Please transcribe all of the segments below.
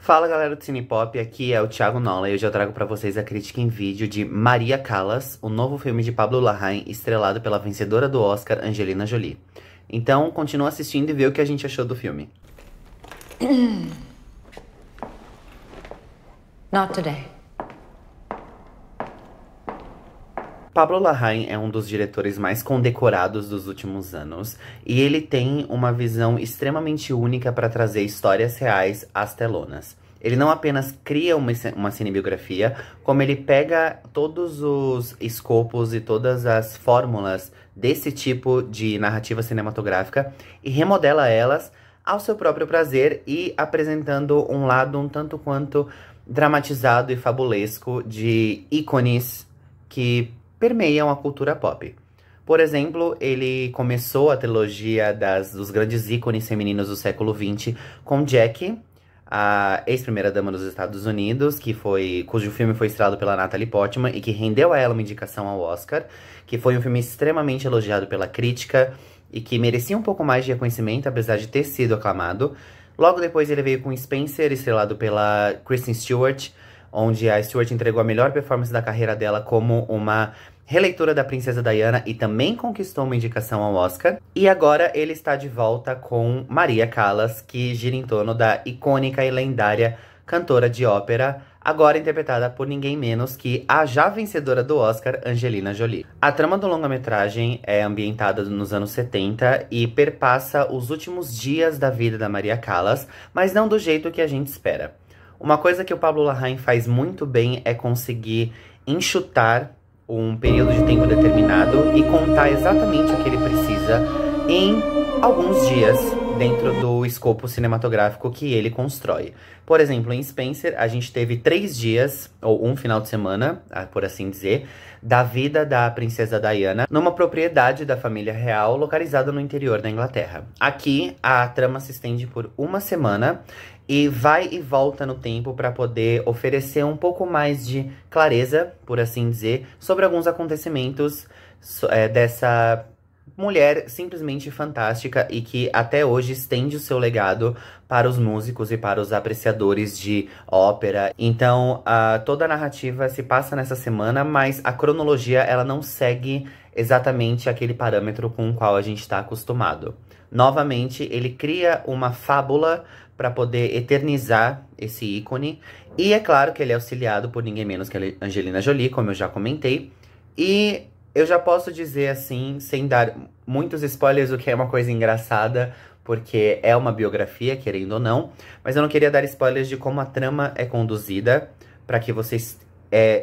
Fala galera do Cinepop, aqui é o Thiago Nola e hoje eu trago pra vocês a crítica em vídeo de Maria Callas, o novo filme de Pablo Larraín, estrelado pela vencedora do Oscar, Angelina Jolie. Então, continua assistindo e vê o que a gente achou do filme. Not today. Pablo Larraín é um dos diretores mais condecorados dos últimos anos e ele tem uma visão extremamente única para trazer histórias reais às telonas. Ele não apenas cria uma cinebiografia, como ele pega todos os escopos e todas as fórmulas desse tipo de narrativa cinematográfica e remodela elas ao seu próprio prazer e apresentando um lado um tanto quanto dramatizado e fabulesco de ícones que permeiam a cultura pop. Por exemplo, ele começou a trilogia dos grandes ícones femininos do século XX com Jackie, a ex-primeira-dama dos Estados Unidos, cujo filme foi estrelado pela Natalie Portman e que rendeu a ela uma indicação ao Oscar, que foi um filme extremamente elogiado pela crítica e que merecia um pouco mais de reconhecimento, apesar de ter sido aclamado. Logo depois ele veio com Spencer, estrelado pela Kristen Stewart, onde a Stewart entregou a melhor performance da carreira dela como uma releitura da Princesa Diana e também conquistou uma indicação ao Oscar. E agora ele está de volta com Maria Callas, que gira em torno da icônica e lendária cantora de ópera, agora interpretada por ninguém menos que a já vencedora do Oscar, Angelina Jolie. A trama do longa-metragem é ambientada nos anos 70 e perpassa os últimos dias da vida da Maria Callas, mas não do jeito que a gente espera. Uma coisa que o Pablo Larraín faz muito bem é conseguir enxutar um período de tempo determinado e contar exatamente o que ele precisa em alguns dias dentro do escopo cinematográfico que ele constrói. Por exemplo, em Spencer, a gente teve 3 dias, ou um final de semana, por assim dizer, da vida da Princesa Diana numa propriedade da família real localizada no interior da Inglaterra. Aqui, a trama se estende por uma semana e vai e volta no tempo para poder oferecer um pouco mais de clareza, por assim dizer, sobre alguns acontecimentos dessa mulher simplesmente fantástica e que até hoje estende o seu legado para os músicos e para os apreciadores de ópera. Então, toda a narrativa se passa nessa semana, mas a cronologia ela não segue exatamente aquele parâmetro com o qual a gente está acostumado. Novamente, ele cria uma fábula para poder eternizar esse ícone. E é claro que ele é auxiliado por ninguém menos que a Angelina Jolie, como eu já comentei. E eu já posso dizer assim, sem dar muitos spoilers, o que é uma coisa engraçada, porque é uma biografia, querendo ou não. Mas eu não queria dar spoilers de como a trama é conduzida, para que vocês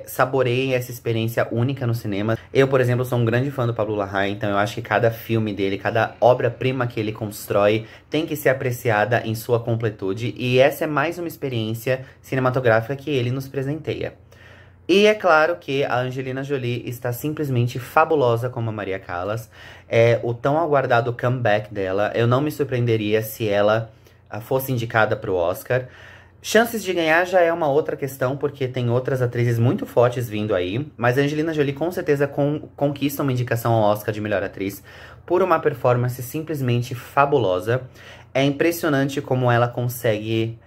saboreiem essa experiência única no cinema. Eu, por exemplo, sou um grande fã do Pablo Larraín, então eu acho que cada filme dele, cada obra-prima que ele constrói tem que ser apreciada em sua completude. E essa é mais uma experiência cinematográfica que ele nos presenteia. E é claro que a Angelina Jolie está simplesmente fabulosa como a Maria Callas. É o tão aguardado comeback dela. Eu não me surpreenderia se ela fosse indicada para o Oscar. Chances de ganhar já é uma outra questão, porque tem outras atrizes muito fortes vindo aí. Mas a Angelina Jolie com certeza conquista uma indicação ao Oscar de melhor atriz por uma performance simplesmente fabulosa. É impressionante como ela consegue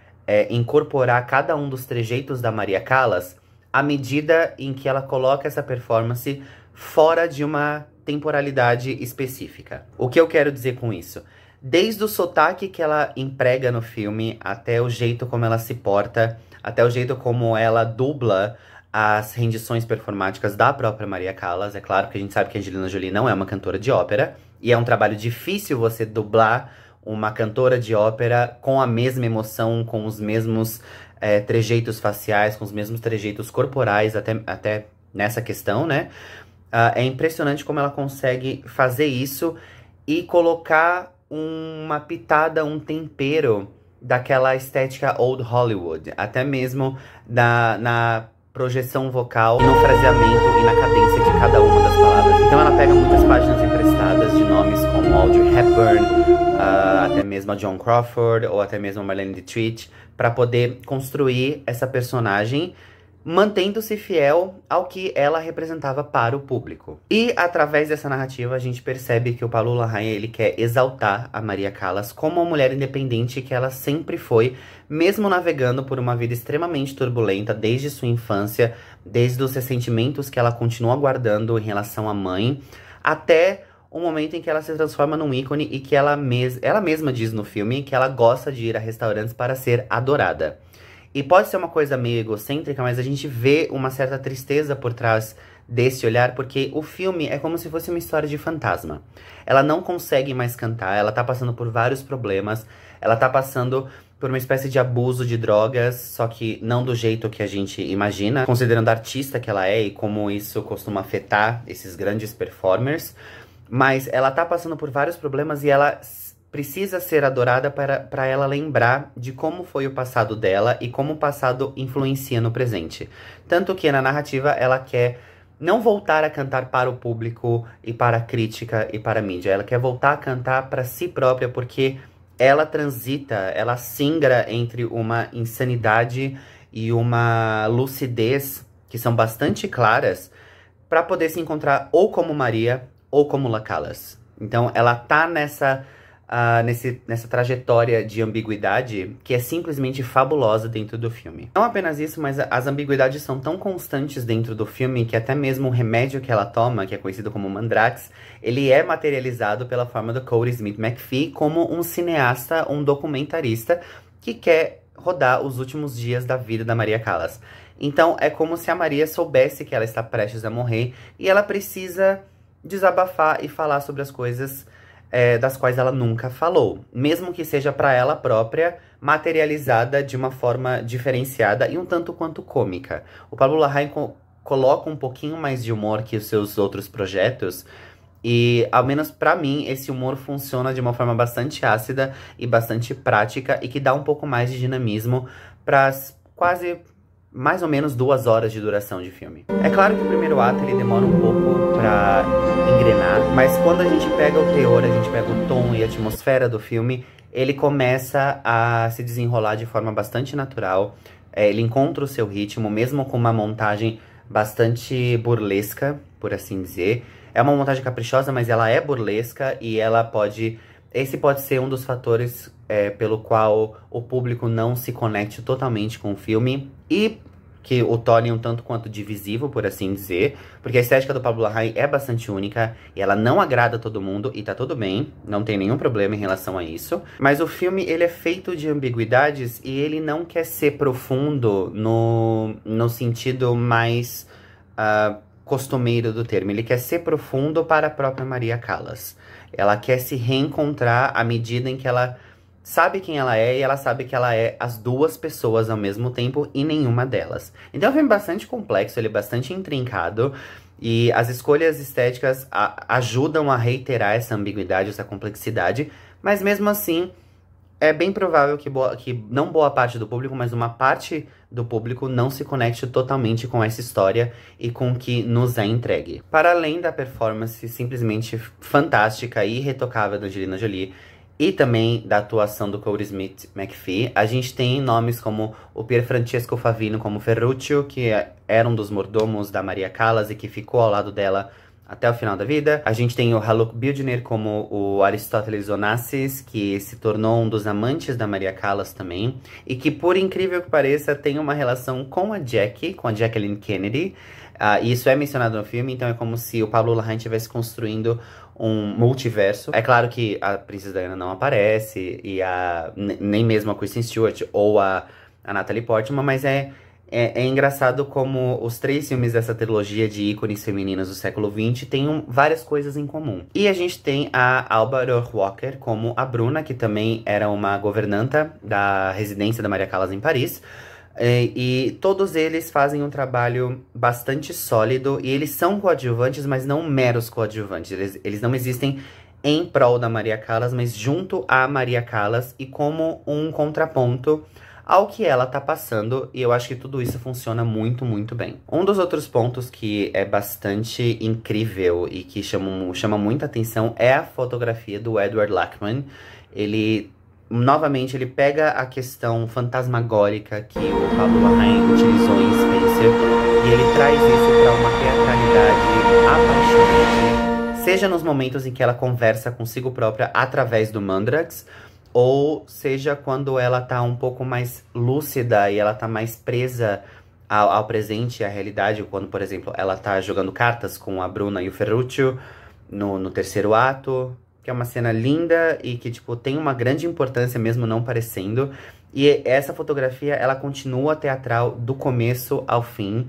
incorporar cada um dos trejeitos da Maria Callas à medida em que ela coloca essa performance fora de uma temporalidade específica. O que eu quero dizer com isso? Desde o sotaque que ela emprega no filme, até o jeito como ela se porta, até o jeito como ela dubla as rendições performáticas da própria Maria Callas. É claro que a gente sabe que a Angelina Jolie não é uma cantora de ópera, e é um trabalho difícil você dublar uma cantora de ópera com a mesma emoção, com os mesmos trejeitos faciais, com os mesmos trejeitos corporais, até nessa questão, né? É impressionante como ela consegue fazer isso e colocar uma pitada, um tempero daquela estética old Hollywood, até mesmo na projeção vocal, no fraseamento e na cadência de cada uma das palavras. Então ela pega muitas páginas emprestadas de nomes como Audrey Hepburn, até mesmo a Joan Crawford ou até mesmo a Marlene Dietrich, para poder construir essa personagem mantendo-se fiel ao que ela representava para o público. E através dessa narrativa a gente percebe que o Pablo Larraín, ele quer exaltar a Maria Callas como uma mulher independente que ela sempre foi, mesmo navegando por uma vida extremamente turbulenta desde sua infância, desde os ressentimentos que ela continua guardando em relação à mãe, até o momento em que ela se transforma num ícone e que ela mesma diz no filme que ela gosta de ir a restaurantes para ser adorada. E pode ser uma coisa meio egocêntrica, mas a gente vê uma certa tristeza por trás desse olhar, porque o filme é como se fosse uma história de fantasma. Ela não consegue mais cantar, ela tá passando por vários problemas, ela tá passando por uma espécie de abuso de drogas, só que não do jeito que a gente imagina, considerando a artista que ela é e como isso costuma afetar esses grandes performers. Mas ela tá passando por vários problemas e ela precisa ser adorada para ela lembrar de como foi o passado dela e como o passado influencia no presente. Tanto que na narrativa ela quer não voltar a cantar para o público e para a crítica e para a mídia. Ela quer voltar a cantar para si própria porque ela transita, ela singra entre uma insanidade e uma lucidez que são bastante claras para poder se encontrar ou como Maria ou como La Callas. Então ela tá nessa trajetória de ambiguidade que é simplesmente fabulosa dentro do filme. Não apenas isso, mas as ambiguidades são tão constantes dentro do filme que até mesmo o remédio que ela toma, que é conhecido como Mandrax, ele é materializado pela forma do Cody Smith McPhee como um cineasta, um documentarista que quer rodar os últimos dias da vida da Maria Callas. Então é como se a Maria soubesse que ela está prestes a morrer e ela precisa desabafar e falar sobre as coisas das quais ela nunca falou. Mesmo que seja para ela própria, materializada de uma forma diferenciada e um tanto quanto cômica. O Pablo Larraín coloca um pouquinho mais de humor que os seus outros projetos. E, ao menos pra mim, esse humor funciona de uma forma bastante ácida e bastante prática. E que dá um pouco mais de dinamismo para quase mais ou menos 2 horas de duração de filme. É claro que o primeiro ato ele demora um pouco pra engrenar, mas quando a gente pega o teor, a gente pega o tom e a atmosfera do filme, ele começa a se desenrolar de forma bastante natural. Ele encontra o seu ritmo, mesmo com uma montagem bastante burlesca, por assim dizer. É uma montagem caprichosa, mas ela é burlesca e ela pode... Esse pode ser um dos fatores pelo qual o público não se conecte totalmente com o filme e que o torne um tanto quanto divisivo, por assim dizer, porque a estética do Pablo Larraín é bastante única e ela não agrada a todo mundo e tá tudo bem, não tem nenhum problema em relação a isso. Mas o filme, ele é feito de ambiguidades e ele não quer ser profundo no sentido mais costumeiro do termo. Ele quer ser profundo para a própria Maria Callas. Ela quer se reencontrar à medida em que ela sabe quem ela é e ela sabe que ela é as duas pessoas ao mesmo tempo e nenhuma delas. Então é um filme bastante complexo, ele é bastante intrincado e as escolhas estéticas ajudam a reiterar essa ambiguidade, essa complexidade, mas mesmo assim é bem provável que não boa parte do público, mas uma parte do público não se conecte totalmente com essa história e com o que nos é entregue. Para além da performance simplesmente fantástica e irretocável da Angelina Jolie, e também da atuação do Cody Smith McPhee, a gente tem nomes como o Pier Francesco Favino como Ferruccio, que era um dos mordomos da Maria Callas e que ficou ao lado dela até o final da vida. A gente tem o Haluk Bilginer como o Aristóteles Onassis, que se tornou um dos amantes da Maria Callas também, e que, por incrível que pareça, tem uma relação com a Jacqueline Kennedy. E isso é mencionado no filme, então é como se o Pablo Larraín estivesse construindo um multiverso. É claro que a Princesa Diana não aparece, e nem mesmo a Kristen Stewart ou a Natalie Portman, mas é engraçado como os 3 filmes dessa trilogia de ícones femininas do século XX têm várias coisas em comum. E a gente tem a Alba Rohrwacher como a Bruna, que também era uma governanta da residência da Maria Callas em Paris. E todos eles fazem um trabalho bastante sólido e eles são coadjuvantes, mas não meros coadjuvantes. Eles não existem em prol da Maria Callas, mas junto à Maria Callas e como um contraponto ao que ela tá passando, e eu acho que tudo isso funciona muito, muito bem. Um dos outros pontos que é bastante incrível e que chama muita atenção é a fotografia do Edward Lachman. Ele Novamente, ele pega a questão fantasmagórica que o Pablo Larraín utilizou em Spencer e ele traz isso para uma teatralidade apaixonante, seja nos momentos em que ela conversa consigo própria através do Mandrax, ou seja quando ela tá um pouco mais lúcida e ela tá mais presa ao presente e à realidade, quando, por exemplo, ela tá jogando cartas com a Bruna e o Ferruccio no terceiro ato, que é uma cena linda e que, tipo, tem uma grande importância mesmo não parecendo. E essa fotografia, ela continua teatral do começo ao fim.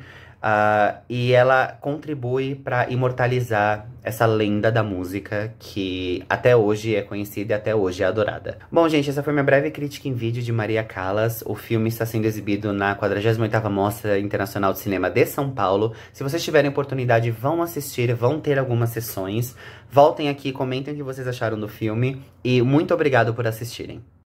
E ela contribui para imortalizar essa lenda da música que até hoje é conhecida e até hoje é adorada. Bom, gente, essa foi minha breve crítica em vídeo de Maria Callas. O filme está sendo exibido na 48ª Mostra Internacional de Cinema de São Paulo. Se vocês tiverem oportunidade, vão assistir, vão ter algumas sessões. Voltem aqui, comentem o que vocês acharam do filme e muito obrigado por assistirem.